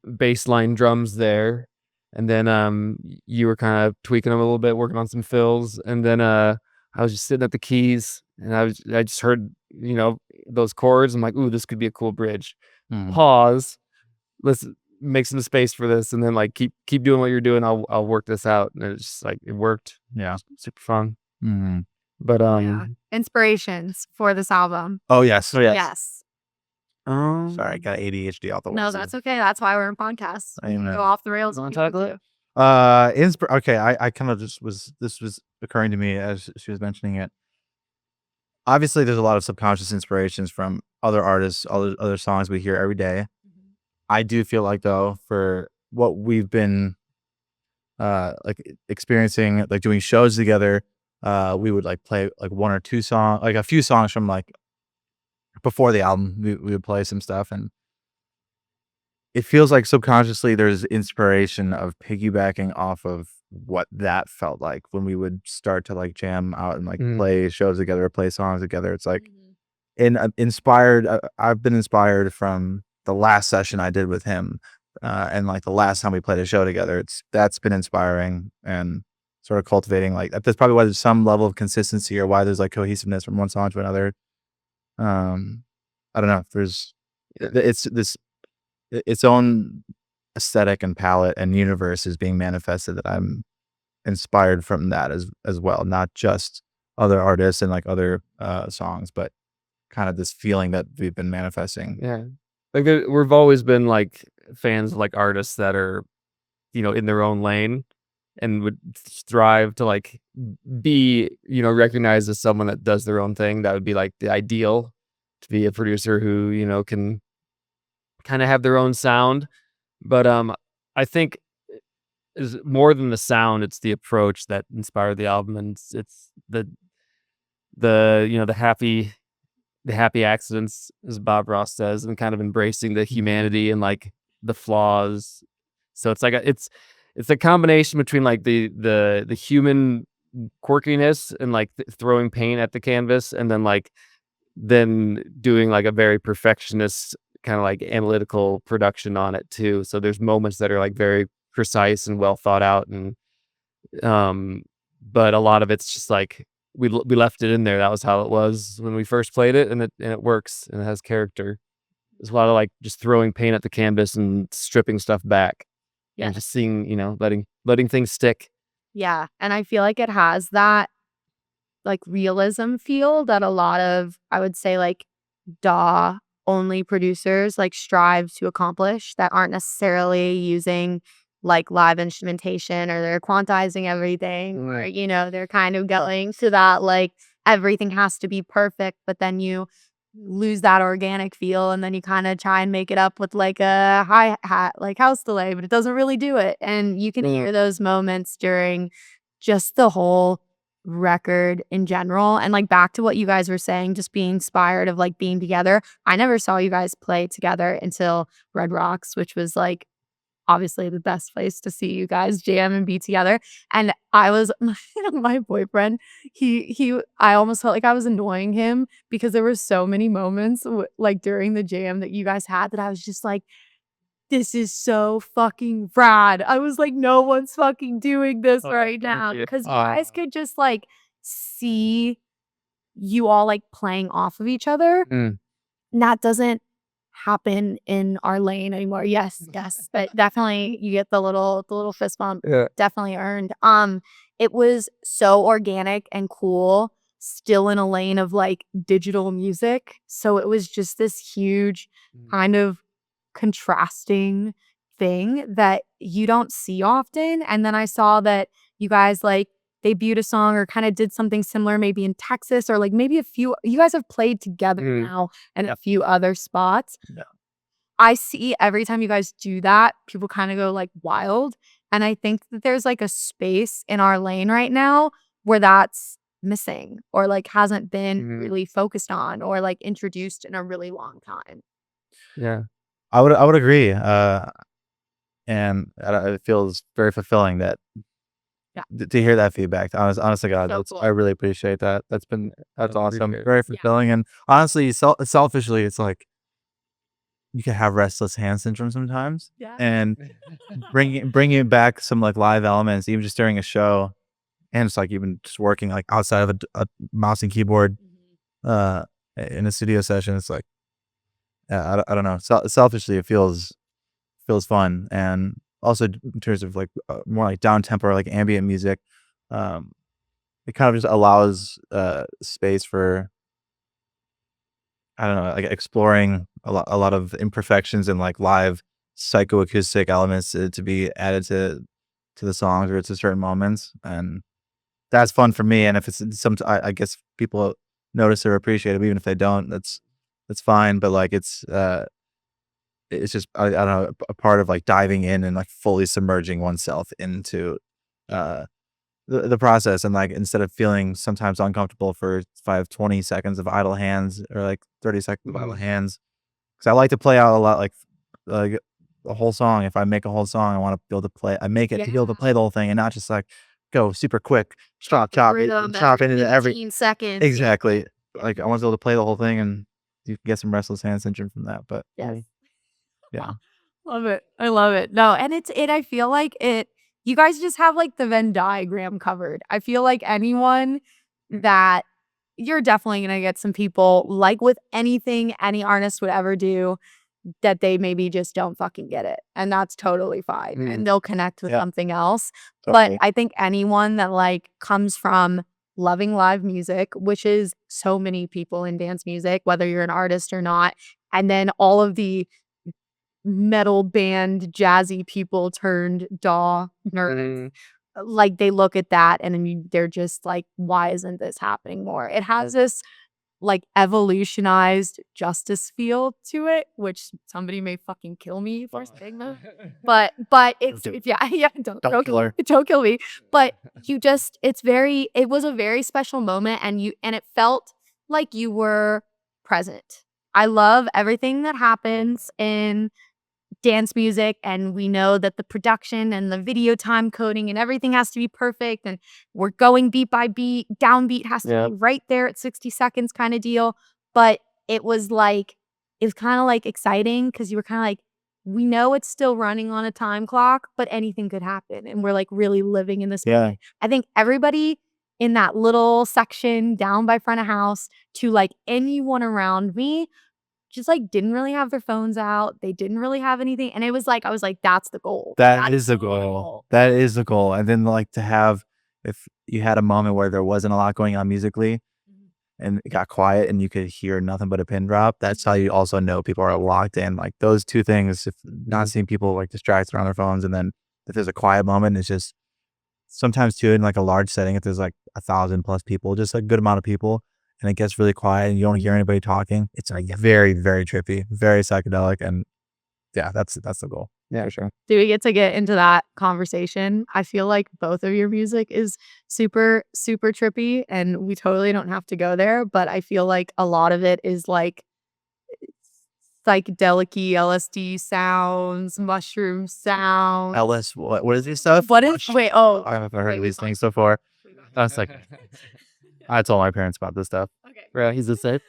[SPEAKER 4] baseline drums there, and then you were kind of tweaking them a little bit, working on some fills, and then I was just sitting at the keys, and I just heard those chords. I'm like, ooh, this could be a cool bridge. Pause. Let's make some space for this, and then like keep doing what you're doing. I'll work this out, and it's just like it worked.
[SPEAKER 3] Yeah.
[SPEAKER 4] Super fun.
[SPEAKER 3] Mm-hmm.
[SPEAKER 4] But
[SPEAKER 2] Yeah. Inspirations for this album.
[SPEAKER 3] Oh yes.
[SPEAKER 2] Yes.
[SPEAKER 3] Sorry, I got ADHD out the way.
[SPEAKER 2] No, that's okay. That's why we're in podcasts.
[SPEAKER 3] I know.
[SPEAKER 2] Go off the rails.
[SPEAKER 4] You wanna
[SPEAKER 2] if you
[SPEAKER 4] talk
[SPEAKER 2] want
[SPEAKER 4] about
[SPEAKER 2] to.
[SPEAKER 3] Okay, I kind of this was occurring to me as she was mentioning it. Obviously, there's a lot of subconscious inspirations from other artists, other songs we hear every day. I do feel like though, for what we've been like experiencing, like doing shows together, we would like play like one or two songs, like a few songs from like before the album. We would play some stuff, and it feels like subconsciously there's inspiration of piggybacking off of what that felt like when we would start to like jam out and like play shows together, or play songs together. It's like inspired. I've been inspired from the last session I did with him, and like the last time we played a show together. That's been inspiring and sort of cultivating. Like that's probably why there's some level of consistency, or why there's like cohesiveness from one song to another. I don't know. It's this its own aesthetic and palette and universe is being manifested that I'm inspired from that as well. Not just other artists and like other songs, but kind of this feeling that we've been manifesting.
[SPEAKER 4] Yeah. Like we've always been like fans of like artists that are, in their own lane and would strive to like be, recognized as someone that does their own thing. That would be like the ideal, to be a producer who, can kind of have their own sound. But I think is more than the sound, it's the approach that inspired the album, and it's the happy accidents, as Bob Ross says, and kind of embracing the humanity and like the flaws. So it's like it's a combination between like the human quirkiness and like throwing paint at the canvas, and then doing like a very perfectionist kind of like analytical production on it too. So there's moments that are like very precise and well thought out, and but a lot of it's just like we left it in there. That was how it was when we first played it, and it works, and it has character. There's a lot of like just throwing paint at the canvas and stripping stuff back, and just seeing, letting things stick.
[SPEAKER 2] Yeah, and I feel like it has that like realism feel that a lot of, I would say, like DAW only producers like strive to accomplish, that aren't necessarily using like live instrumentation, or they're quantizing everything, or they're kind of going to that like everything has to be perfect, but then you lose that organic feel, and then you kind of try and make it up with like a hi-hat like house delay, but it doesn't really do it. And you can hear those moments during just the whole record in general. And like back to what you guys were saying, just being inspired of like being together. I never saw you guys play together until Red Rocks, which was like obviously the best place to see you guys jam and be together. And I was my boyfriend, I almost felt like I was annoying him, because there were so many moments like during the jam that you guys had that I was just like, this is so fucking rad. I was like, no one's fucking doing this right now, because you guys could just like see you all like playing off of each other. And that doesn't happen in our lane anymore. Yes, but definitely you get the little fist bump. Definitely earned. It was so organic and cool, still in a lane of like digital music. So it was just this huge kind of contrasting thing that you don't see often. And then I saw that you guys like debuted a song or kind of did something similar, maybe in Texas, or like maybe you guys have played together now and a few other spots.
[SPEAKER 3] Yeah.
[SPEAKER 2] I see every time you guys do that, people kind of go like wild. And I think that there's like a space in our lane right now where that's missing or like hasn't been really focused on or like introduced in a really long time.
[SPEAKER 4] Yeah.
[SPEAKER 3] I would agree. And it feels very fulfilling that to hear that feedback. Honestly, God,
[SPEAKER 2] So cool.
[SPEAKER 3] I really appreciate that. That's awesome.
[SPEAKER 4] appreciate it.
[SPEAKER 3] Very fulfilling. And honestly, selfishly, it's like you can have restless hand syndrome sometimes.
[SPEAKER 2] Yeah.
[SPEAKER 3] And bringing back some like live elements, even just during a show, and it's like even just working like outside of a mouse and keyboard, in a studio session. It's like, I don't know. Selfishly, it feels fun, and also in terms of like more like down tempo or like ambient music, it kind of just allows space for, I don't know, like exploring a lot of imperfections and like live psychoacoustic elements to be added to the songs or to certain moments, and that's fun for me. And if it's I guess people notice or appreciate it, even if they don't, that's fine. But like it's just I don't know, a part of like diving in and like fully submerging oneself into the process, and like instead of feeling sometimes uncomfortable for 20 seconds of idle hands or like 30 seconds of idle hands, because I like to play out a lot, like the whole song. If I make a whole song, I want to be able to play. I make it to be able to play the whole thing and not just like go super quick, chop into every
[SPEAKER 2] 15 seconds.
[SPEAKER 3] exactly. Like I want to be able to play the whole thing, and you can get some restless hand syndrome from that. But
[SPEAKER 2] Yes.
[SPEAKER 3] yeah.
[SPEAKER 2] Love it. I love it. No, and I feel like you guys just have like the Venn diagram covered. I feel like anyone that you're definitely going to get some people, like with anything any artist would ever do, that they maybe just don't fucking get it. And that's totally fine. And they'll connect with something else. But I think anyone that like comes from loving live music, which is so many people in dance music, whether you're an artist or not, and then all of the metal band jazzy people turned DAW nerds, like they look at that and they're just like, why isn't this happening more? It has this like evolutionized justice feel to it, which somebody may fucking kill me for saying that. But it's don't kill her. Don't kill me. But it was a very special moment, and it felt like you were present. I love everything that happens in dance music, and we know that the production and the video time coding and everything has to be perfect, and we're going beat by beat, downbeat has to be right there at 60 seconds kind of deal. But it was kind of like exciting because you were kind of like, we know it's still running on a time clock, but anything could happen, and we're like really living in this moment. I think everybody in that little section down by front of house to like anyone around me just like didn't really have their phones out. They didn't really have anything. And it was like, I was like, that's the goal.
[SPEAKER 3] That is the goal. That is the goal. And then like to have, if you had a moment where there wasn't a lot going on musically and it got quiet and you could hear nothing but a pin drop, that's how you also know people are locked in. Like those two things, if not seeing people like distracted on their phones, and then if there's a quiet moment, it's just sometimes too in like a large setting, if there's like 1,000+ people, just a good amount of people, and it gets really quiet and you don't hear anybody talking, it's like very, very trippy, very psychedelic. And yeah, that's the goal. Yeah, for sure.
[SPEAKER 2] Do we get into that conversation? I feel like both of your music is super, super trippy, and we totally don't have to go there, but I feel like a lot of it is like psychedelic LSD sounds, mushroom sounds.
[SPEAKER 3] What is this stuff?
[SPEAKER 2] What is
[SPEAKER 3] I haven't heard of these things before. I was like, I told my parents about this stuff.
[SPEAKER 2] Okay.
[SPEAKER 4] Yeah, he's the same.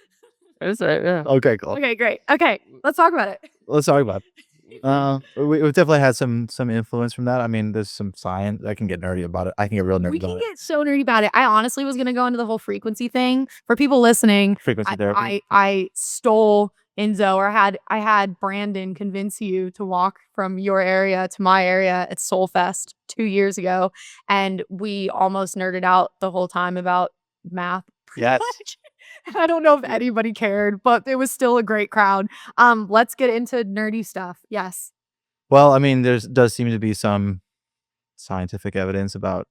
[SPEAKER 4] It's right, yeah.
[SPEAKER 3] Okay, cool.
[SPEAKER 2] Okay, great. Okay, let's talk about it.
[SPEAKER 3] Let's talk about it. We've definitely had some influence from that. I mean, there's some science. I can get nerdy about it. I can get real nerdy
[SPEAKER 2] We
[SPEAKER 3] about
[SPEAKER 2] can
[SPEAKER 3] it.
[SPEAKER 2] get so nerdy about it. I honestly was going to go into the whole frequency thing. For people listening,
[SPEAKER 3] Frequency therapy.
[SPEAKER 2] I stole INZO, or I had Brandon convince you to walk from your area to my area at Soulfest 2 years ago, and we almost nerded out the whole time about math.
[SPEAKER 3] Yes.
[SPEAKER 2] I don't know if anybody cared, but it was still a great crowd. Let's get into nerdy stuff. Yes.
[SPEAKER 3] Well, I mean, does seem to be some scientific evidence about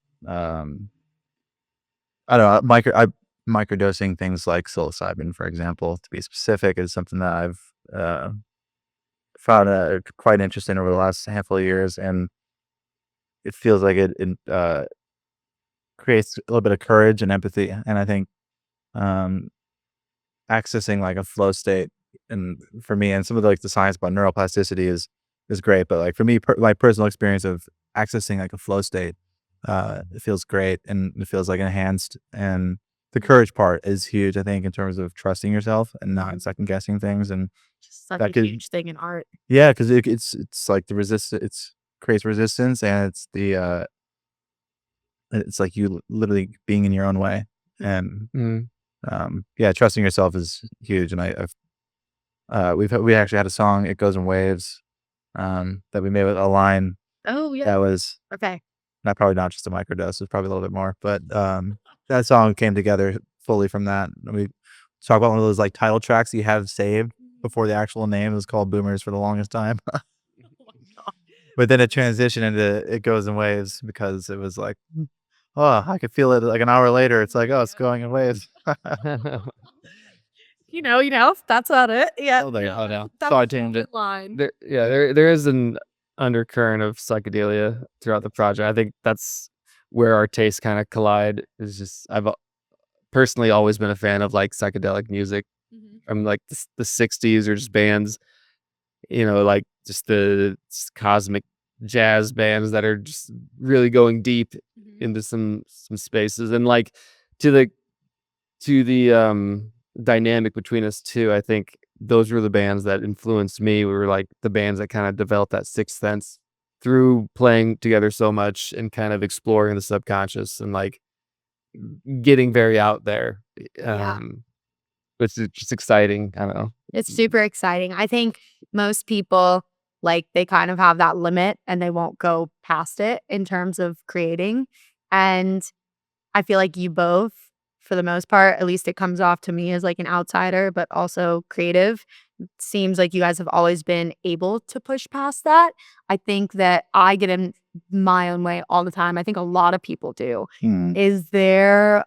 [SPEAKER 3] I don't know, microdosing things like psilocybin, for example, to be specific, is something that I've found quite interesting over the last handful of years, and it feels like it creates a little bit of courage and empathy, and I think um, accessing like a flow state, and for me, and some of the science about neuroplasticity is great, but like for me, my personal experience of accessing like a flow state, it feels great and it feels like enhanced, and the courage part is huge, I think, in terms of trusting yourself and not second guessing things, and
[SPEAKER 2] Just such
[SPEAKER 3] that
[SPEAKER 2] a
[SPEAKER 3] could
[SPEAKER 2] huge thing in art.
[SPEAKER 3] yeah, because it's like the resist it's creates resistance, and it's like you literally being in your own way, and
[SPEAKER 4] Mm.
[SPEAKER 3] yeah, trusting yourself is huge, and we actually had a song, "It Goes in Waves," that we made with a line
[SPEAKER 2] Oh yeah.
[SPEAKER 3] that was
[SPEAKER 2] Okay.
[SPEAKER 3] probably not just a microdose, it's probably a little bit more, but that song came together fully from that. And we talk about one of those like title tracks you have saved before the actual name. It was called Boomers for the longest time. But then it transitioned into It Goes in Waves because it was like, oh, I could feel it like an hour later. It's like, oh, it's going in waves.
[SPEAKER 2] That's about it. Yeah.
[SPEAKER 3] Oh, there you go. Oh, no.
[SPEAKER 2] That
[SPEAKER 3] Sorry,
[SPEAKER 2] was a
[SPEAKER 3] tangent.
[SPEAKER 2] good line.
[SPEAKER 4] There is an undercurrent of psychedelia throughout the project. I think that's where our tastes kind of collide. Is just I've personally always been a fan of like psychedelic music from like the 60s, or just bands, like just the cosmic jazz bands that are just really going deep into some spaces, and like to the dynamic between us too. I think those were the bands that influenced me. We were like the bands that kind of developed that sixth sense through playing together so much and kind of exploring the subconscious and like getting very out there.
[SPEAKER 2] Yeah.
[SPEAKER 4] Which is just exciting. I don't know.
[SPEAKER 2] It's super exciting. I think most people, like, they kind of have that limit and they won't go past it in terms of creating. And I feel like you both, for the most part, at least it comes off to me as like an outsider, but also creative. Seems like you guys have always been able to push past that. I think that I get in my own way all the time. I think a lot of people do. Is there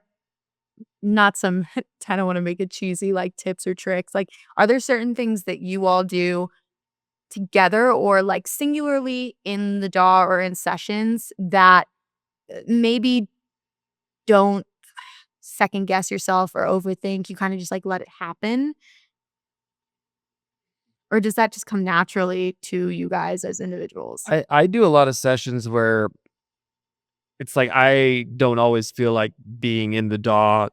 [SPEAKER 2] not some, I don't want to make it cheesy, like tips or tricks? Like, are there certain things that you all do together or like singularly in the DAW or in sessions that maybe don't second guess yourself or overthink? You kind of just like let it happen? Or does that just come naturally to you guys as individuals?
[SPEAKER 4] I do a lot of sessions where it's like I don't always feel like being in the DAW,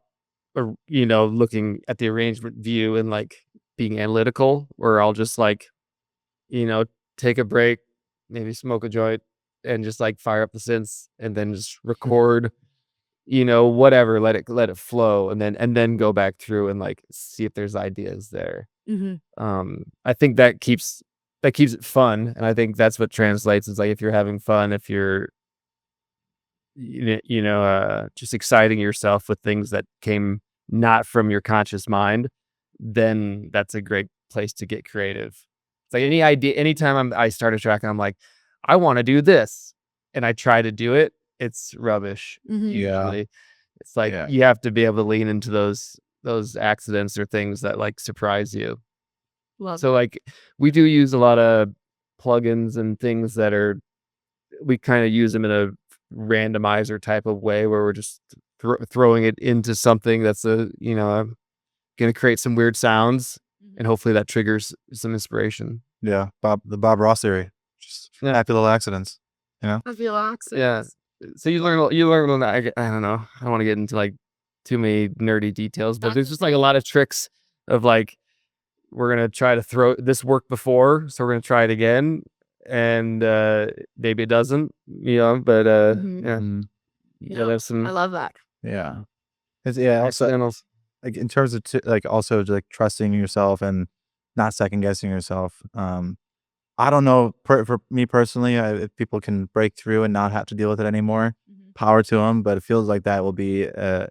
[SPEAKER 4] or looking at the arrangement view and like being analytical, or I'll just like take a break, maybe smoke a joint, and just like fire up the synths and then just record, whatever, let it flow, and then go back through and like see if there's ideas there. I think that keeps it fun, and I think that's what translates. Is like if you're having fun, if you're just exciting yourself with things that came not from your conscious mind, then that's a great place to get creative. It's like any idea, anytime I start a track and I'm like, I want to do this, and I try to do it, it's rubbish. Usually, it's like you have to be able to lean into those accidents or things that like surprise you. So like we do use a lot of plugins and things that we kind of use them in a randomizer type of way where we're just throwing it into something that's going to create some weird sounds, and hopefully that triggers some inspiration.
[SPEAKER 3] Yeah, the Bob Ross theory, just happy little accidents.
[SPEAKER 2] Happy little accidents.
[SPEAKER 4] Yeah. So you learn. I don't know. I don't want to get into like too many nerdy details, but there's just like a lot of tricks of like, we're gonna try to throw this work before, so we're gonna try it again, and maybe it doesn't, but there's some
[SPEAKER 2] I love that.
[SPEAKER 3] Yeah. Also,
[SPEAKER 4] accidentals.
[SPEAKER 3] like in terms of like also like trusting yourself and not second guessing yourself. I don't know, for me personally, if people can break through and not have to deal with it anymore, power to them. But it feels like that will be an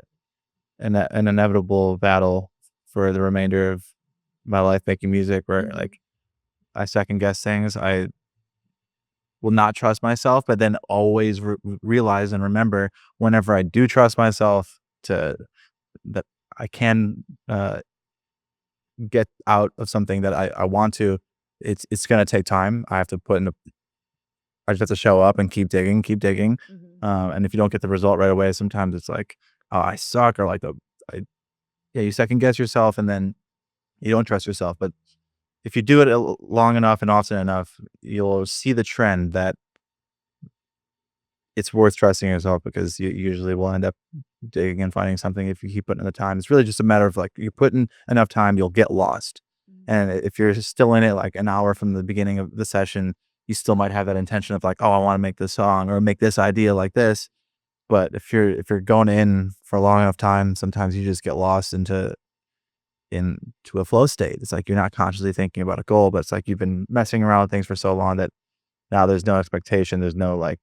[SPEAKER 3] inevitable battle for the remainder of my life making music, where like I second guess things. I will not trust myself, but then always realize and remember, whenever I do trust myself, that I can get out of something that I want to. It's gonna take time. I just have to show up and keep digging. And if you don't get the result right away, sometimes it's like, oh, I suck, or like you second guess yourself, and then you don't trust yourself. But if you do it long enough and often enough, you'll see the trend that it's worth trusting yourself, because you usually will end up digging and finding something if you keep putting in the time. It's really just a matter of like, you put in enough time, you'll get lost. And if you're still in it like an hour from the beginning of the session, you still might have that intention of like, oh, I want to make this song or make this idea like this. But if you're going in for a long enough time, sometimes you just get lost into a flow state. It's like you're not consciously thinking about a goal, but it's like you've been messing around with things for so long that now there's no expectation, there's no like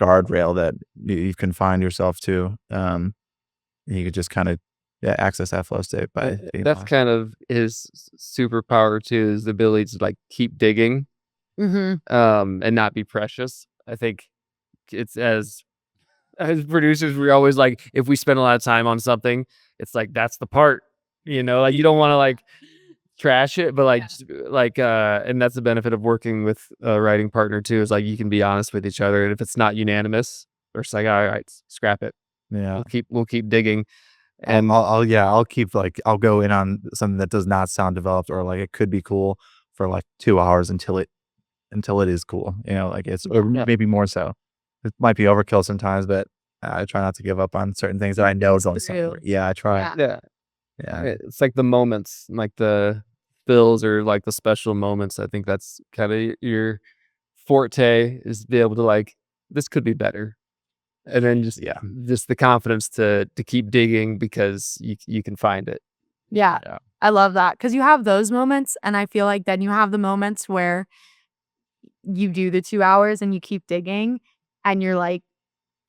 [SPEAKER 3] guardrail that you can find yourself to. You could just kind of access that flow state by being
[SPEAKER 4] That's
[SPEAKER 3] lost.
[SPEAKER 4] kind of his superpower too, is the ability to like keep digging, and not be precious. I think it's as producers, we're always like, if we spend a lot of time on something, it's like that's the part, like you don't want to like trash it, but and that's the benefit of working with a writing partner too, is like you can be honest with each other, and if it's not unanimous, we're just like, all right, scrap it.
[SPEAKER 3] Yeah.
[SPEAKER 4] We'll keep digging.
[SPEAKER 3] And I'll keep like, I'll go in on something that does not sound developed, or like it could be cool for like 2 hours until it is cool, like it's, or maybe more so. It might be overkill sometimes, but I try not to give up on certain things that I know don't sound right. Yeah, I try.
[SPEAKER 4] Yeah.
[SPEAKER 3] Yeah.
[SPEAKER 4] It's like the moments, like the fills, or like the special moments. I think that's kind of your forte, is to be able to like, this could be better. And then just the confidence to keep digging, because you can find it.
[SPEAKER 2] Yeah. I love that, because you have those moments, and I feel like then you have the moments where you do the 2 hours and you keep digging, and you're like,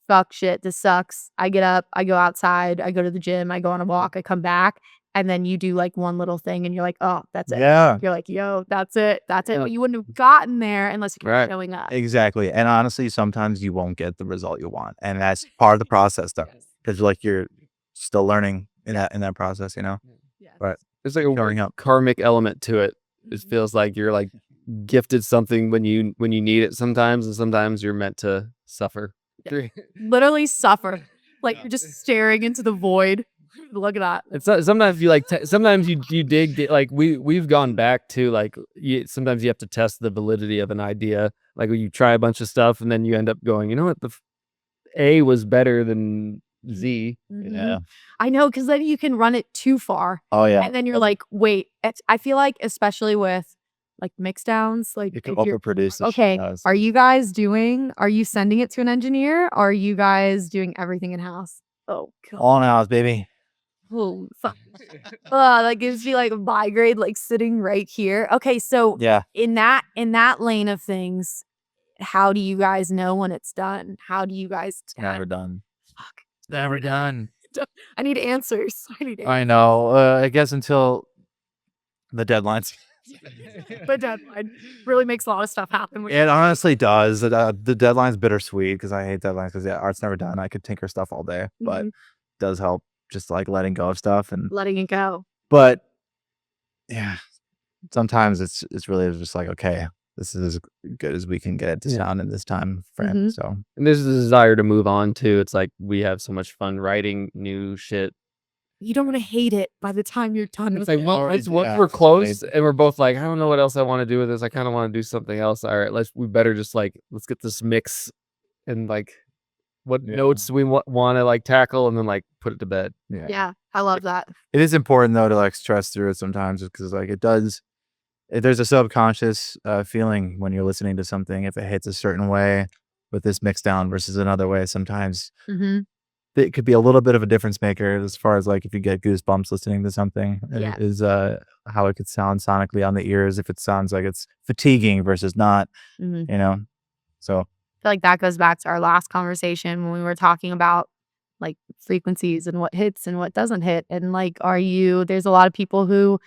[SPEAKER 2] fuck, shit, this sucks. I get up, I go outside, I go to the gym, I go on a walk, I come back, and then you do like one little thing and you're like, oh, that's it.
[SPEAKER 3] Yeah.
[SPEAKER 2] You're like, yo, that's it. But you wouldn't have gotten there unless you kept showing up.
[SPEAKER 3] Exactly. And honestly, sometimes you won't get the result you want, and that's part of the process though, because like you're still learning in that process, But
[SPEAKER 4] There's like a karmic element to it. It feels like you're like gifted something when you need it sometimes, and sometimes you're meant to suffer.
[SPEAKER 2] Literally suffer. Like you're just staring into the void. Look at that.
[SPEAKER 4] It's sometimes you like sometimes you dig like we've gone back to like, sometimes you have to test the validity of an idea, like when you try a bunch of stuff and then you end up going, you know what, the A was better than Z.
[SPEAKER 3] Yeah.
[SPEAKER 2] I know, because then you can run it too far.
[SPEAKER 3] Oh yeah.
[SPEAKER 2] And then you're like, wait, I feel like, especially with like mix downs, like
[SPEAKER 3] You can overproduce.
[SPEAKER 2] Okay, are you sending it to an engineer? Or are you guys doing everything in house? Oh, God.
[SPEAKER 3] All in house, baby.
[SPEAKER 2] Oh, fuck. That gives me like a migraine, like sitting right here. Okay, so in that lane of things, how do you guys know when it's done? How do you guys?
[SPEAKER 3] It's never done.
[SPEAKER 2] Fuck.
[SPEAKER 3] It's never done.
[SPEAKER 2] I need answers.
[SPEAKER 3] I know. I guess until the deadlines.
[SPEAKER 2] The deadline really makes a lot of stuff happen.
[SPEAKER 3] It honestly does. The deadline's bittersweet, because I hate deadlines, because art's never done. I could tinker stuff all day, but it does help just like letting go of stuff and
[SPEAKER 2] letting it go.
[SPEAKER 3] But yeah, sometimes it's really just like, okay, this is as good as we can get it to sound in this time frame. So,
[SPEAKER 4] and there's a desire to move on too. It's like we have so much fun writing new shit.
[SPEAKER 2] You don't want to hate it by the time you're done.
[SPEAKER 4] It's like, well, we're close, and we're both like, I don't know what else I want to do with this. I kind of want to do something else. All right, we better just like, let's get this mix, and like, what notes we want to like tackle, and then like put it to bed.
[SPEAKER 2] Yeah, I love that.
[SPEAKER 3] It is important though to like stress through it sometimes, because like there's a subconscious feeling when you're listening to something. If it hits a certain way with this mix down versus another way, sometimes it could be a little bit of a difference maker as far as like if you get goosebumps listening to something. Is how it could sound sonically on the ears, if it sounds like it's fatiguing versus not. So
[SPEAKER 2] I feel like that goes back to our last conversation when we were talking about like frequencies and what hits and what doesn't hit. And like, there's a lot of people who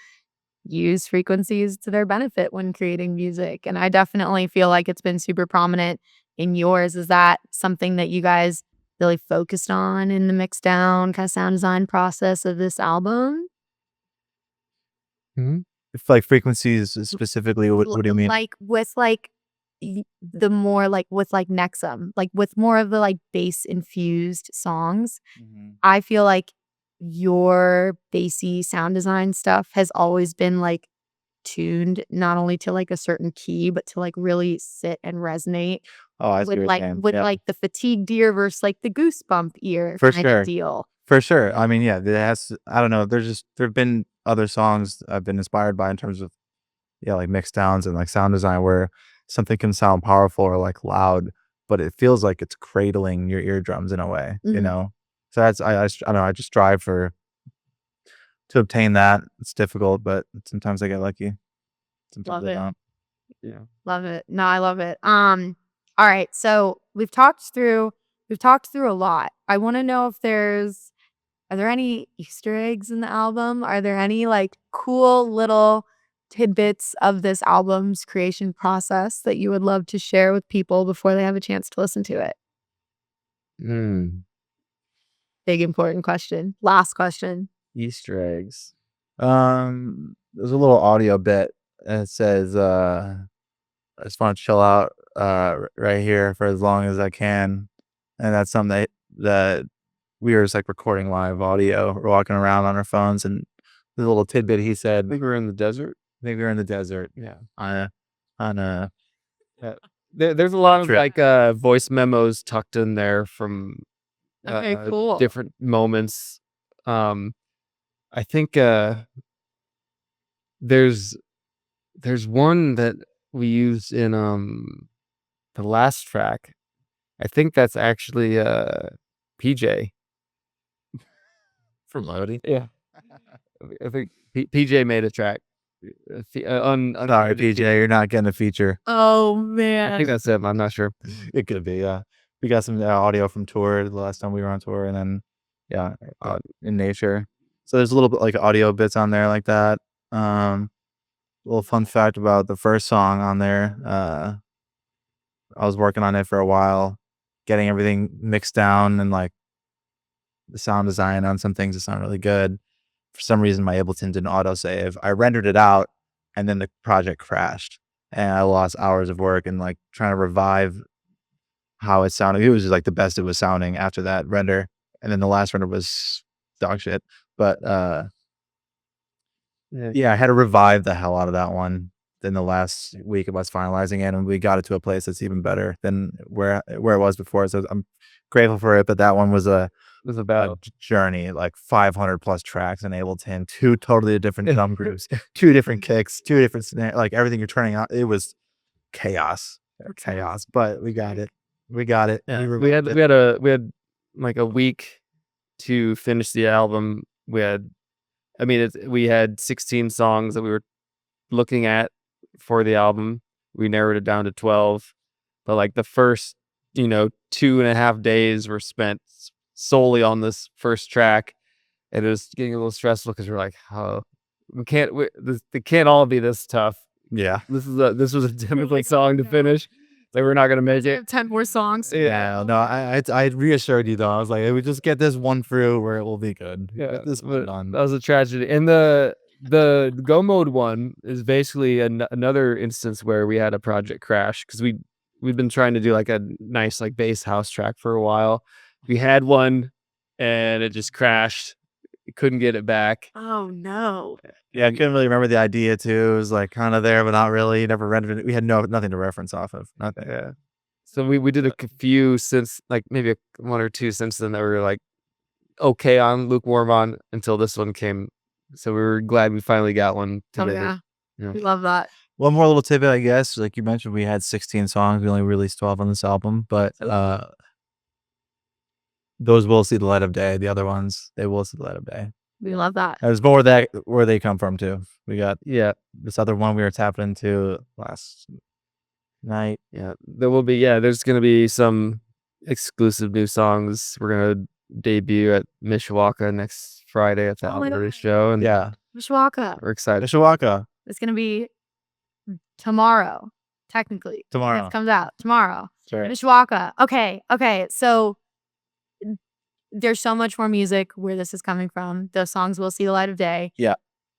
[SPEAKER 2] use frequencies to their benefit when creating music. And I definitely feel like it's been super prominent in yours. Is that something that you guys really focused on in the mix down kind of sound design process of this album?
[SPEAKER 3] If like frequencies specifically, what do you mean?
[SPEAKER 2] Like with like the more like with like NEXUM, like with more of the like bass infused songs, I feel like your bassy sound design stuff has always been like tuned not only to like a certain key, but to like really sit and resonate
[SPEAKER 3] Oh, I see what
[SPEAKER 2] with
[SPEAKER 3] you're
[SPEAKER 2] like
[SPEAKER 3] saying.
[SPEAKER 2] with
[SPEAKER 3] Yeah.
[SPEAKER 2] like the fatigued ear versus like the goosebump ear
[SPEAKER 3] For
[SPEAKER 2] kind of
[SPEAKER 3] sure.
[SPEAKER 2] deal.
[SPEAKER 3] For sure. I mean, yeah, I don't know. There've been other songs I've been inspired by in terms of, yeah, like mix downs and like sound design where something can sound powerful or like loud, but it feels like it's cradling your eardrums in a way, you
[SPEAKER 2] Mhm.
[SPEAKER 3] know? So I don't know. I just strive to obtain that. It's difficult, but sometimes I get lucky. Sometimes
[SPEAKER 2] Love
[SPEAKER 3] I
[SPEAKER 2] it.
[SPEAKER 3] don't.
[SPEAKER 4] Yeah.
[SPEAKER 2] Love it. No, I love it. All right. So we've talked through a lot. I want to know if are there any Easter eggs in the album? Are there any like cool little tidbits of this album's creation process that you would love to share with people before they have a chance to listen to it? Big important question. Last question.
[SPEAKER 4] Easter eggs.
[SPEAKER 3] There's a little audio bit and it says, I just want to chill out right here for as long as I can. And that's something that we were just like recording live audio. We're walking around on our phones and the little tidbit he said,
[SPEAKER 4] I think we were in the desert.
[SPEAKER 3] I think we were in the desert.
[SPEAKER 4] Yeah.
[SPEAKER 3] On a
[SPEAKER 4] There's a lot of
[SPEAKER 3] trip.
[SPEAKER 4] like voice memos tucked in there from
[SPEAKER 2] Okay, cool.
[SPEAKER 4] different moments. I think there's one that we used in the last track. I think that's actually PJ.
[SPEAKER 3] for melody.
[SPEAKER 4] Yeah. I think PJ made a track.
[SPEAKER 3] Sorry, PJ, you're not getting a feature.
[SPEAKER 2] Oh
[SPEAKER 4] I
[SPEAKER 2] man.
[SPEAKER 4] think that's it. I'm not sure.
[SPEAKER 3] It could be, yeah. We got some audio from tour the last time we were on tour, and then in nature. So there's a little bit like audio bits on there like that. Little fun fact about the first song on there. I was working on it for a while, getting everything mixed down and like the sound design on some things that sound really good. For some reason, my Ableton didn't autosave. I rendered it out, and then the project crashed, and I lost hours of work and like trying to revive how it sounded. It was just like the best it was sounding after that render, and then the last render was dog shit. But yeah, I had to revive the hell out of that one. Then the last week of us finalizing it, and we got it to a place that's even better than where it was before. So I'm grateful for it. But that one was a journey, like 500 plus tracks in Ableton, 2 totally different drum groups, 2 different kicks, 2 different snare, like everything you're turning on. It was chaos, but we got it.
[SPEAKER 4] Yeah. We had like a week to finish the album. We had 16 songs that we were looking at for the album. We narrowed it down to 12, but like the first 2.5 days were spent solely on this first track, and it was getting a little stressful because we're like, oh, it can't all be this tough.
[SPEAKER 3] Yeah.
[SPEAKER 4] This was a difficult song to finish. Like we're not gonna make it.
[SPEAKER 2] 10 more songs.
[SPEAKER 3] Yeah, no, I reassured you though. I was like, we just get this one through where it will be good.
[SPEAKER 4] Yeah,
[SPEAKER 3] Get this one done.
[SPEAKER 4] that was a tragedy. And the go mode one is basically another instance where we had a project crash because we've been trying to do like a nice like bass house track for a while. We had one and it just crashed. Couldn't get it back.
[SPEAKER 2] Oh no.
[SPEAKER 3] Yeah, I couldn't really remember the idea too. It was like kind of there, but not really. Never rendered it. We had nothing to reference off of. Nothing.
[SPEAKER 4] Yeah. So we did a few since, like maybe one or two since then that we were like okay on, lukewarm on until this one came. So we were glad we finally got one today.
[SPEAKER 2] Oh yeah.
[SPEAKER 4] Yeah.
[SPEAKER 2] We love that.
[SPEAKER 3] One more little tidbit, I guess. Like you mentioned, we had 16 songs. We only released 12 on this album, but those will see the light of day. The other ones, they will see the light of day.
[SPEAKER 2] We love that.
[SPEAKER 3] There's more where they come from too. We got this other one we were tapping into last night.
[SPEAKER 4] Yeah, there's gonna be some exclusive new songs. We're gonna debut at Mishawaka next Friday at the Alberta show, and
[SPEAKER 2] Mishawaka.
[SPEAKER 4] we're excited.
[SPEAKER 3] Mishawaka.
[SPEAKER 2] It's gonna be tomorrow, technically.
[SPEAKER 3] Tomorrow.
[SPEAKER 2] It comes out tomorrow.
[SPEAKER 3] Sure.
[SPEAKER 2] Mishawaka. Okay. So there's so much more music where this is coming from. Those songs will see the light of day.
[SPEAKER 3] Yeah.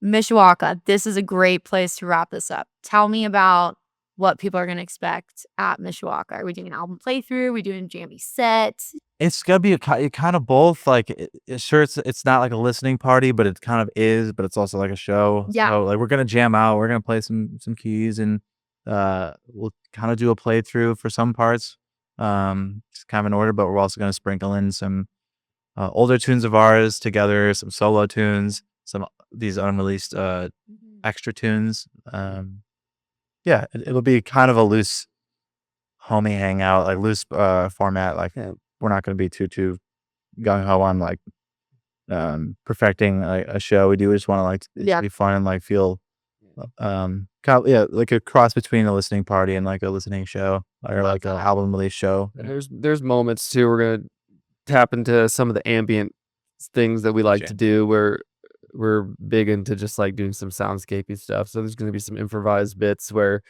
[SPEAKER 2] Mishawaka, this is a great place to wrap this up. Tell me about what people are going to expect at Mishawaka. Are we doing an album playthrough? Are we doing a jammy set?
[SPEAKER 3] It's gonna be kind of both. Like, sure, it's not like a listening party, but it kind of is. But it's also like a show.
[SPEAKER 2] Yeah.
[SPEAKER 3] So like we're gonna jam out. We're gonna play some keys, and we'll kind of do a playthrough for some parts. Just kind of in order. But we're also gonna sprinkle in some older tunes of ours together, some solo tunes, some these unreleased extra tunes. Yeah, it'll be kind of a loose homie hangout, like loose format. Like we're not going to be too gung ho on like perfecting a show. We just want to like it to be fun and like feel kind of, like a cross between a listening party and like a listening show or like an album release show.
[SPEAKER 4] There's moments too. We're gonna tap into some of the ambient things that we like to do, where we're big into just like doing some soundscapey stuff. So there's going to be some improvised bits where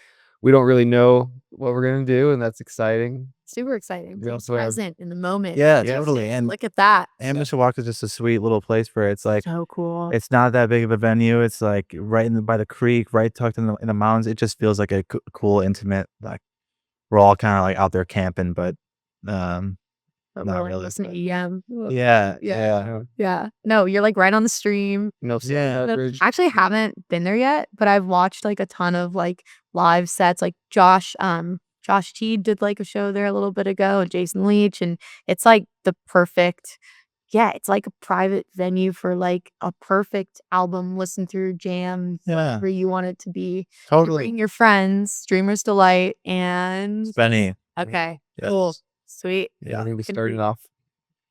[SPEAKER 4] we don't really know what we're going to do, and that's exciting.
[SPEAKER 2] Super exciting.
[SPEAKER 4] We also have
[SPEAKER 2] present in the moment.
[SPEAKER 3] Yeah, totally. And
[SPEAKER 2] look at that.
[SPEAKER 3] And Mishawaka is just a sweet little place for it. It's like
[SPEAKER 2] So cool.
[SPEAKER 3] it's not that big of a venue. It's like right by the creek, right tucked in the mountains. It just feels like a cool, intimate. Like we're all kind of like out there camping, but not really.
[SPEAKER 2] Listen to EM.
[SPEAKER 3] Yeah.
[SPEAKER 2] No, you're like right on the stream.
[SPEAKER 4] No,
[SPEAKER 2] I actually haven't been there yet, but I've watched like a ton of like live sets. Like Josh T did like a show there a little bit ago, and Jason Leach, and it's like the perfect. Yeah, it's like a private venue for like a perfect album listen through jam.
[SPEAKER 3] Yeah.
[SPEAKER 2] Where you want it to be.
[SPEAKER 3] Totally.
[SPEAKER 2] You bring your friends, Streamer's Delight, and
[SPEAKER 3] Benny.
[SPEAKER 2] okay,
[SPEAKER 3] Yes.
[SPEAKER 2] cool, sweet.
[SPEAKER 4] Yeah, we're gonna be starting off.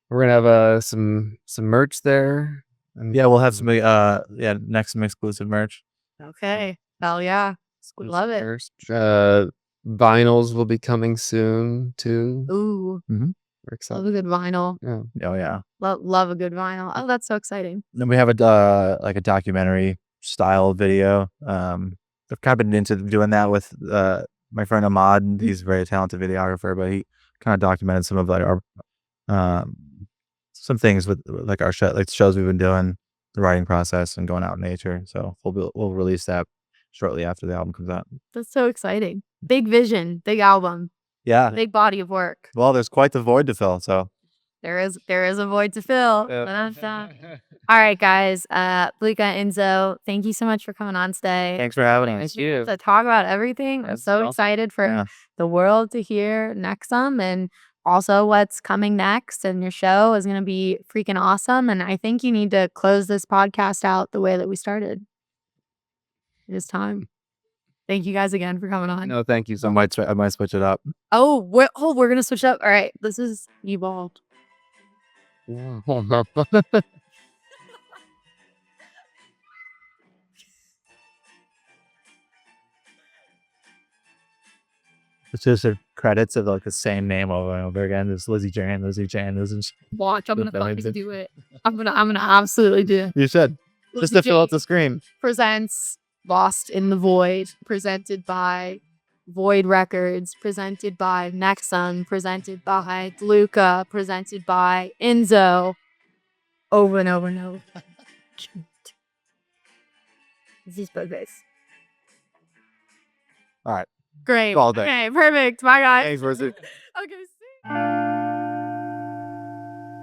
[SPEAKER 4] We're gonna have some merch there. And
[SPEAKER 3] Yeah, we'll have some NEXUM exclusive merch.
[SPEAKER 2] Okay, hell yeah, love it.
[SPEAKER 4] Vinyls will be coming soon too.
[SPEAKER 2] Ooh,
[SPEAKER 4] We're excited.
[SPEAKER 2] love a good vinyl.
[SPEAKER 4] Yeah.
[SPEAKER 3] Oh yeah.
[SPEAKER 2] Love a good vinyl. Oh, that's so exciting.
[SPEAKER 3] Then we have a like a documentary style video. I've kind of been into doing that with my friend Ahmad. He's a very talented videographer, but he kind of documented some of like our some things with like our shows we've been doing, the writing process, and going out in nature. So we'll release that shortly after the album comes out.
[SPEAKER 2] That's so exciting. Big vision, big album,
[SPEAKER 3] Yeah.
[SPEAKER 2] big body of work.
[SPEAKER 3] Well, there's quite the void to fill. So
[SPEAKER 2] there is a void to fill. All right, guys. Blookah, INZO, thank you so much for coming on today.
[SPEAKER 3] thanks for having us.
[SPEAKER 4] Thank you.
[SPEAKER 2] To talk about everything. I'm
[SPEAKER 4] That's
[SPEAKER 2] so
[SPEAKER 4] awesome.
[SPEAKER 2] excited for the world to hear NEXUM and also what's coming next. And your show is going to be freaking awesome. And I think you need to close this podcast out the way that we started. It is time. Thank you guys again for coming on.
[SPEAKER 4] No, thank you so
[SPEAKER 3] I
[SPEAKER 4] much.
[SPEAKER 3] might switch it up.
[SPEAKER 2] Oh, we're going to switch up. All right. This is Evolved.
[SPEAKER 3] It's just the credits of like the same name over and over again. There's Lizzie Jane.
[SPEAKER 2] Watch, I'm gonna fucking do it. I'm gonna absolutely do it.
[SPEAKER 3] You should. Just to fill out the screen.
[SPEAKER 2] Presents Lost in the Void, presented by Void Records, presented by NEXUM, presented by Blookah, presented by INZO. Over and over and over. These boogers.
[SPEAKER 3] All right.
[SPEAKER 2] Great.
[SPEAKER 3] All day.
[SPEAKER 2] Okay, perfect. Bye, guys.
[SPEAKER 3] Thanks, Lizzie.
[SPEAKER 2] Okay, see.